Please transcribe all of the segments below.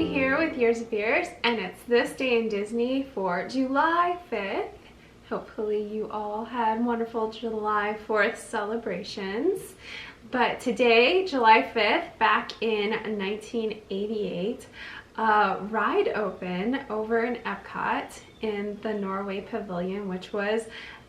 Katie here with Years of Years, and it's this day in Disney for July 5th. Hopefully you all had wonderful July 4th celebrations. But today, July 5th, back in 1988, a ride opened over in Epcot in the Norway Pavilion, which was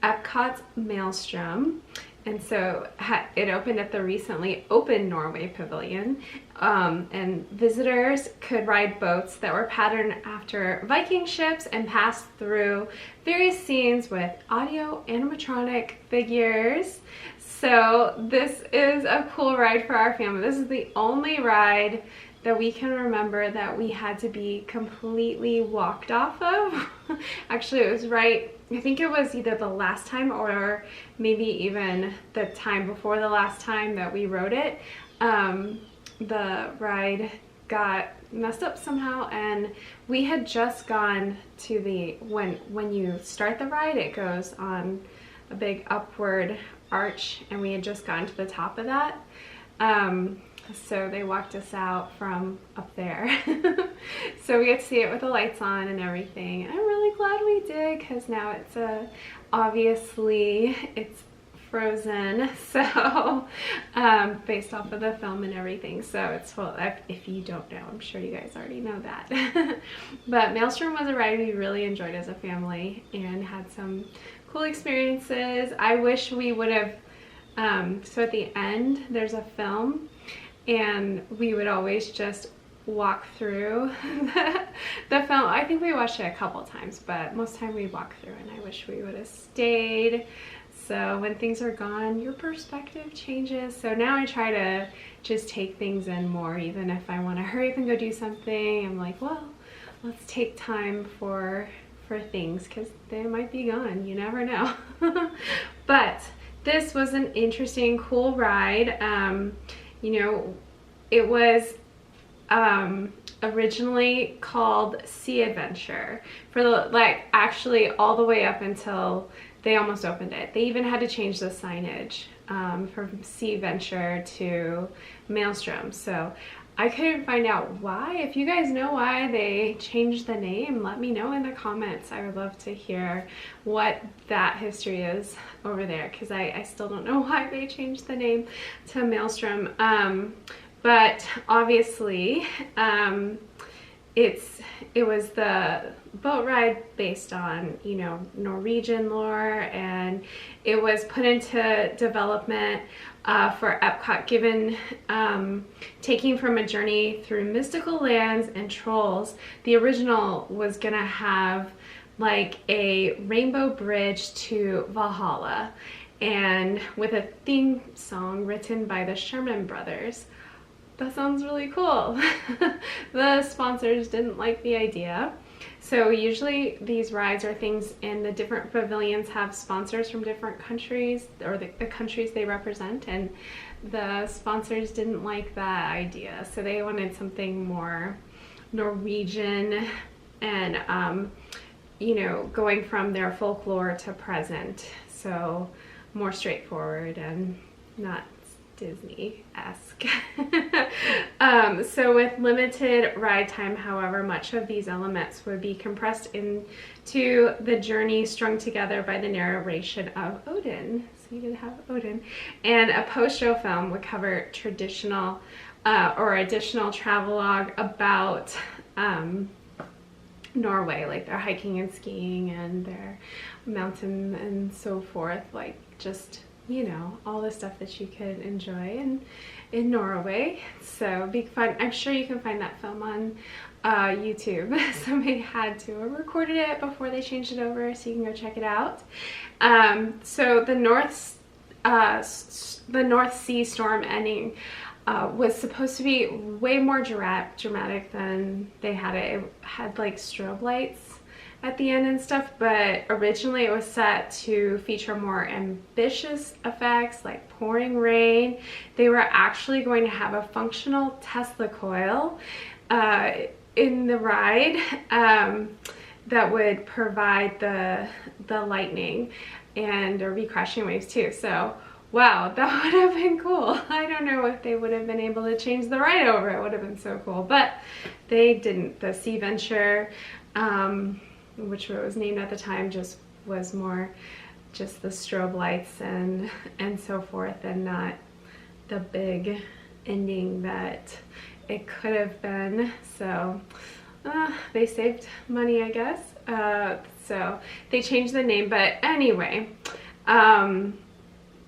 Epcot's Maelstrom. And so it opened at the recently opened Norway Pavilion, and visitors could ride boats that were patterned after Viking ships and pass through various scenes with audio-animatronic figures. So this is a cool ride for our family. This is the only ride that we can remember that we had to be completely walked off of. Actually, it was right, I think it was either the last time or maybe even the time before the last time that we rode it. The ride got messed up somehow, and we had just gone to the, when you start the ride, it goes on a big upward arch, and we had just gotten to the top of that. So they walked us out from up there. So we get to see it with the lights on and everything. I'm really glad we did, because now it's obviously it's frozen, so based off of the film and everything. So it's full. If you don't know, I'm sure you guys already know that. But Maelstrom was a ride we really enjoyed as a family and had some cool experiences. I wish we would have, so at the end there's a film, and we would always just walk through the film. I think we watched it a couple times, but most of the time we walk through, and I wish we would have stayed. So when things are gone, your perspective changes. So now I try to just take things in more, even if I want to hurry up and go do something. I'm like, well, let's take time for things, because they might be gone. You never know. But this was an interesting, cool ride. You know, it was originally called Sea Adventure for the, actually all the way up until they almost opened it. They even had to change the signage from Sea Adventure to Maelstrom. So I couldn't find out why. If you guys know why they changed the name, let me know in the comments. I would love to hear what that history is over there, because I still don't know why they changed the name to Maelstrom. But obviously, it was the boat ride based on, you know, Norwegian lore, and it was put into development for Epcot, given taking from a journey through mystical lands and trolls. The original was gonna have like a rainbow bridge to Valhalla, and with a theme song written by the Sherman Brothers. That sounds really cool. The sponsors didn't like the idea. So usually these rides or things in the different pavilions have sponsors from different countries, or the countries they represent, and the sponsors didn't like that idea. So they wanted something more Norwegian and, you know, going from their folklore to present. So more straightforward and not Disney-esque. So with limited ride time, however, much of these elements would be compressed into the journey, strung together by the narration of Odin. So you did have Odin. And a post-show film would cover traditional or additional travelogue about Norway, like their hiking and skiing and their mountain and so forth, like just, you know, all the stuff that you could enjoy in Norway. So be fun. I'm sure you can find that film on YouTube. Somebody had to have recorded it before they changed it over, so you can go check it out. So the North Sea storm ending was supposed to be way more dramatic than they had it. It had like strobe lights at the end and stuff, but originally it was set to feature more ambitious effects like pouring rain. They were actually going to have a functional Tesla coil in the ride that would provide the lightning, and there would be crashing waves too. So wow, that would have been cool. I don't know if they would have been able to change the ride over. It would have been so cool, but they didn't. The Sea Venture, which was named at the time, just was more just the strobe lights and so forth, and not the big ending that it could have been. So they saved money, I guess. So they changed the name, but anyway,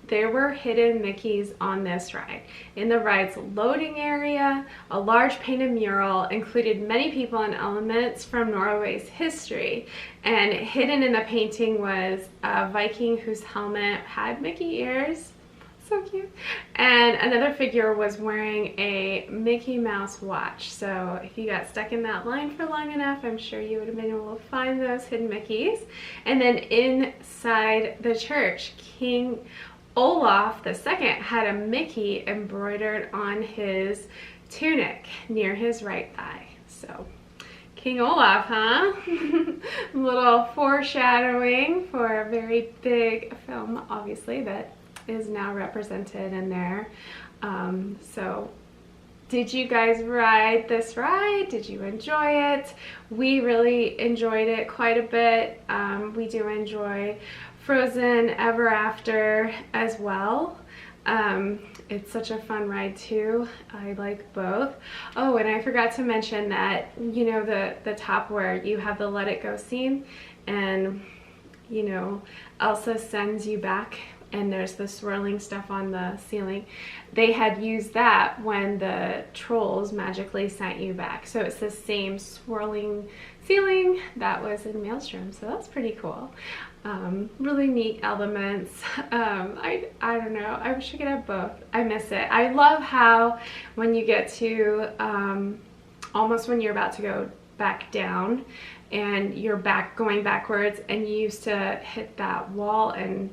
there were hidden Mickeys on this ride. In the ride's loading area, a large painted mural included many people and elements from Norway's history. And hidden in the painting was a Viking whose helmet had Mickey ears. So cute. And another figure was wearing a Mickey Mouse watch. So if you got stuck in that line for long enough, I'm sure you would have been able to find those hidden Mickeys. And then inside the church, King Olaf II had a Mickey embroidered on his tunic near his right thigh. So King Olaf, huh? Little foreshadowing for a very big film, obviously, that is now represented in there. So did you guys ride this ride? Did you enjoy it? We really enjoyed it quite a bit. We do enjoy Frozen Ever After as well. It's such a fun ride too. I like both. Oh, and I forgot to mention that, you know, the top where you have the Let It Go scene, and you know, Elsa sends you back and there's the swirling stuff on the ceiling. They had used that when the trolls magically sent you back. So it's the same swirling ceiling that was in Maelstrom. So that's pretty cool. Really neat elements. I don't know. I wish I could have both. I miss it. I love how when you get to almost when you're about to go back down and you're going backwards, and you used to hit that wall and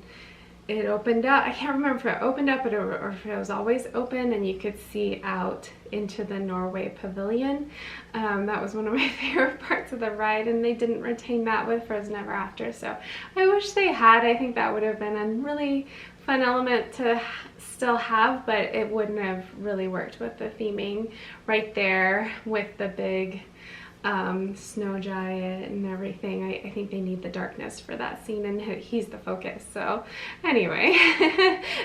it opened up. I can't remember if it opened up or if it was always open and you could see out into the Norway Pavilion. That was one of my favorite parts of the ride, and they didn't retain that with Frozen Ever After, so I wish they had. I think that would have been a really fun element to still have, but it wouldn't have really worked with the theming right there with the big snow giant and everything. I think they need the darkness for that scene, and he's the focus. So anyway,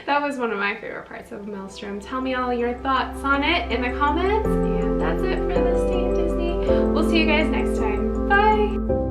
that was one of my favorite parts of Maelstrom. Tell me all your thoughts on it in the comments, and that's it for this day in Disney. We'll see you guys next time. Bye!